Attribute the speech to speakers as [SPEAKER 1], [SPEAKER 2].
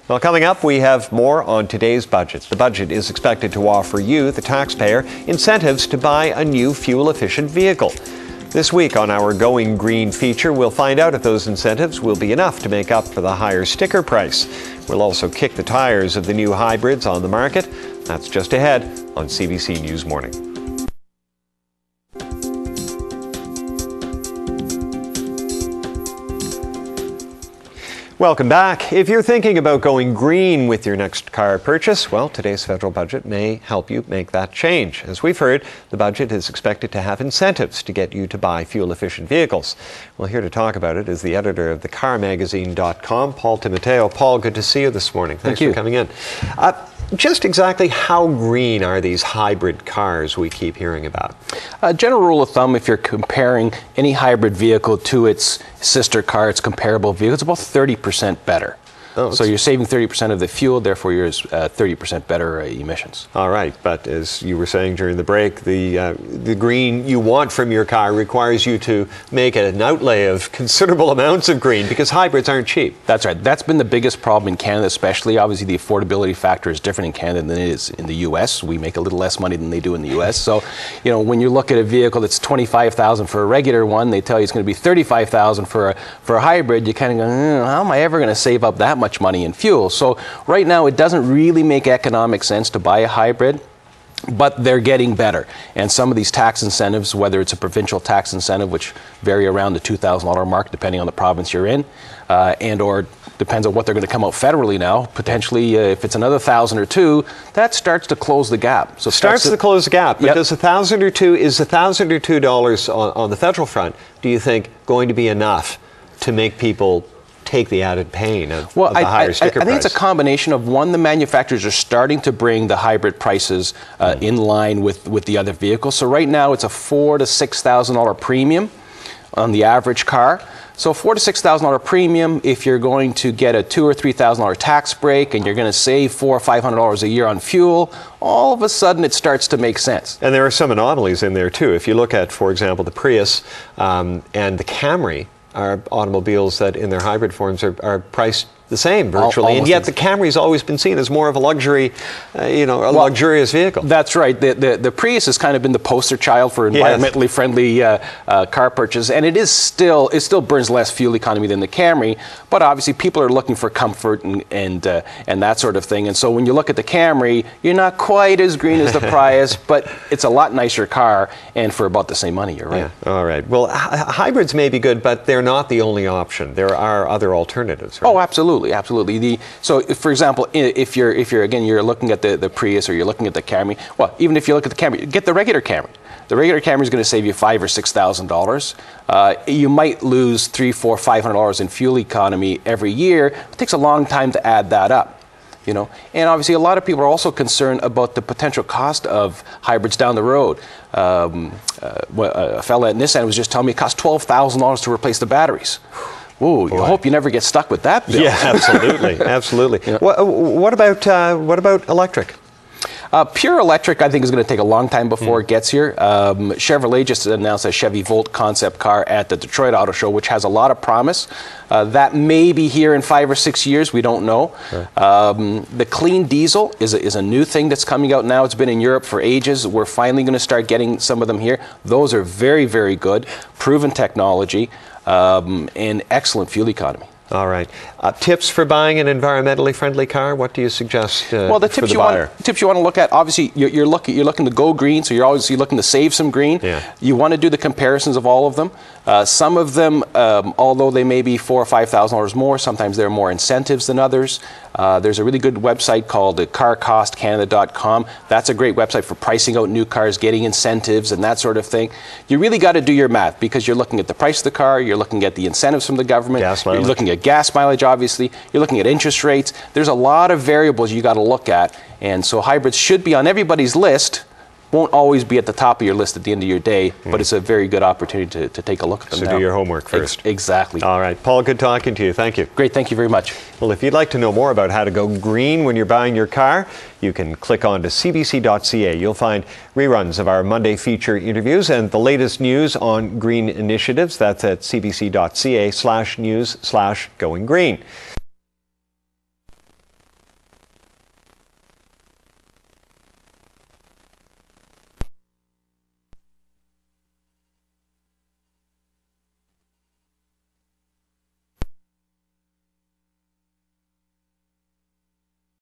[SPEAKER 1] Well, coming up, we have more on today's budget. The budget is expected to offer you, the taxpayer, incentives to buy a new fuel-efficient vehicle. This week on our Going Green feature, we'll find out if those incentives will be enough to make up for the higher sticker price. We'll also kick the tires of the new hybrids on the market. That's just ahead on CBC News Morning. Welcome back. If you're thinking about going green with your next car purchase, well, today's federal budget may help you make that change. As we've heard, the budget is expected to have incentives to get you to buy fuel-efficient vehicles. Well, here to talk about it is the editor of thecarmagazine.com, Paul Timoteo. Paul, good to see you this morning. Thanks for coming in. Just exactly how green are these hybrid cars we keep hearing about?
[SPEAKER 2] General rule of thumb, if you're comparing any hybrid vehicle to its sister car, its comparable vehicle, it's about 30% better. Oh, so you're saving 30% of the fuel, therefore you're 30% better emissions.
[SPEAKER 1] All right, but as you were saying during the break, the green you want from your car requires you to make an outlay of considerable amounts of green because hybrids aren't cheap.
[SPEAKER 2] That's right. That's been the biggest problem in Canada, especially. Obviously, the affordability factor is different in Canada than it is in the U.S. We make a little less money than they do in the U.S. So, you know, when you look at a vehicle that's $25,000 for a regular one, they tell you it's going to be $35,000 for a hybrid. You kind of go, how am I ever going to save up that much money in fuel? So right now it doesn't really make economic sense to buy a hybrid, but they're getting better. And some of these tax incentives, whether it's a provincial tax incentive, which vary around the $2,000 mark depending on the province you're in, and or depends on what they're going to come out federally now, potentially if it's another $1,000 or $2,000, that starts to close the gap. So
[SPEAKER 1] starts to close the gap, but does $1,000 or $2,000, is $1,000 or $2,000 on the federal front, do you think going to be enough to make people take the added pain of the higher sticker price?
[SPEAKER 2] I think it's a combination of, one, the manufacturers are starting to bring the hybrid prices in line with the other vehicles. So right now it's a $4,000 to $6,000 premium on the average car. So $4,000 to $6,000 premium, if you're going to get a $2,000 or $3,000 tax break and you're going to save $400 or $500 a year on fuel, all of a sudden it starts to make sense.
[SPEAKER 1] And there are some anomalies in there too. If you look at, for example, the Prius and the Camry, are automobiles that in their hybrid forms are priced the same virtually, and yet the Camry's always been seen as more of a luxury, luxurious vehicle.
[SPEAKER 2] That's right. The Prius has kind of been the poster child for environmentally friendly car purchase, and it still burns less fuel economy than the Camry. But obviously, people are looking for comfort and that sort of thing. And so when you look at the Camry, you're not quite as green as the Prius, but it's a lot nicer car, and for about the same money. You're right.
[SPEAKER 1] Yeah. All right. Well, hybrids may be good, but they're not the only option. There are other alternatives. Right?
[SPEAKER 2] Oh, absolutely. Absolutely. So, for example, if you're looking at the Prius or you're looking at the Camry, well, even if you look at the Camry, get the regular Camry. The regular Camry is going to save you $5,000 or $6,000. You might lose $300, $400, $500 in fuel economy every year. It takes a long time to add that up. You know, and obviously a lot of people are also concerned about the potential cost of hybrids down the road. A fella at Nissan was just telling me it costs $12,000 to replace the batteries. Ooh, you hope you never get stuck with that bill.
[SPEAKER 1] Yeah, absolutely, absolutely. Yeah. What about electric?
[SPEAKER 2] Pure electric, I think, is going to take a long time before it gets here. Chevrolet just announced a Chevy Volt concept car at the Detroit Auto Show, which has a lot of promise. That may be here in 5 or 6 years. We don't know. Right. The clean diesel is a new thing that's coming out now. It's been in Europe for ages. We're finally going to start getting some of them here. Those are very, very good, proven technology, and excellent fuel economy.
[SPEAKER 1] All right. Tips for buying an environmentally friendly car? What do you suggest
[SPEAKER 2] well, the tips you want to look at, obviously, you're looking to go green, so you're obviously looking to save some green. Yeah. You want to do the comparisons of all of them. Some of them, although they may be $4,000 or $5,000 more, sometimes there are more incentives than others. There's a really good website called carcostcanada.com. That's a great website for pricing out new cars, getting incentives and that sort of thing. You really got to do your math because you're looking at the price of the car, you're looking at the incentives from the government, you're looking at gas mileage, obviously, you're looking at interest rates. There's a lot of variables you got to look at, and so hybrids should be on everybody's list. Won't always be at the top of your list at the end of your day, but it's a very good opportunity to take a look at them.
[SPEAKER 1] So do your homework first.
[SPEAKER 2] Exactly.
[SPEAKER 1] All right. Paul, good talking to you. Thank you.
[SPEAKER 2] Great. Thank you very much.
[SPEAKER 1] Well, if you'd like to know more about how to go green when you're buying your car, you can click on to cbc.ca. You'll find reruns of our Monday feature interviews and the latest news on green initiatives. That's at cbc.ca/news/goinggreen.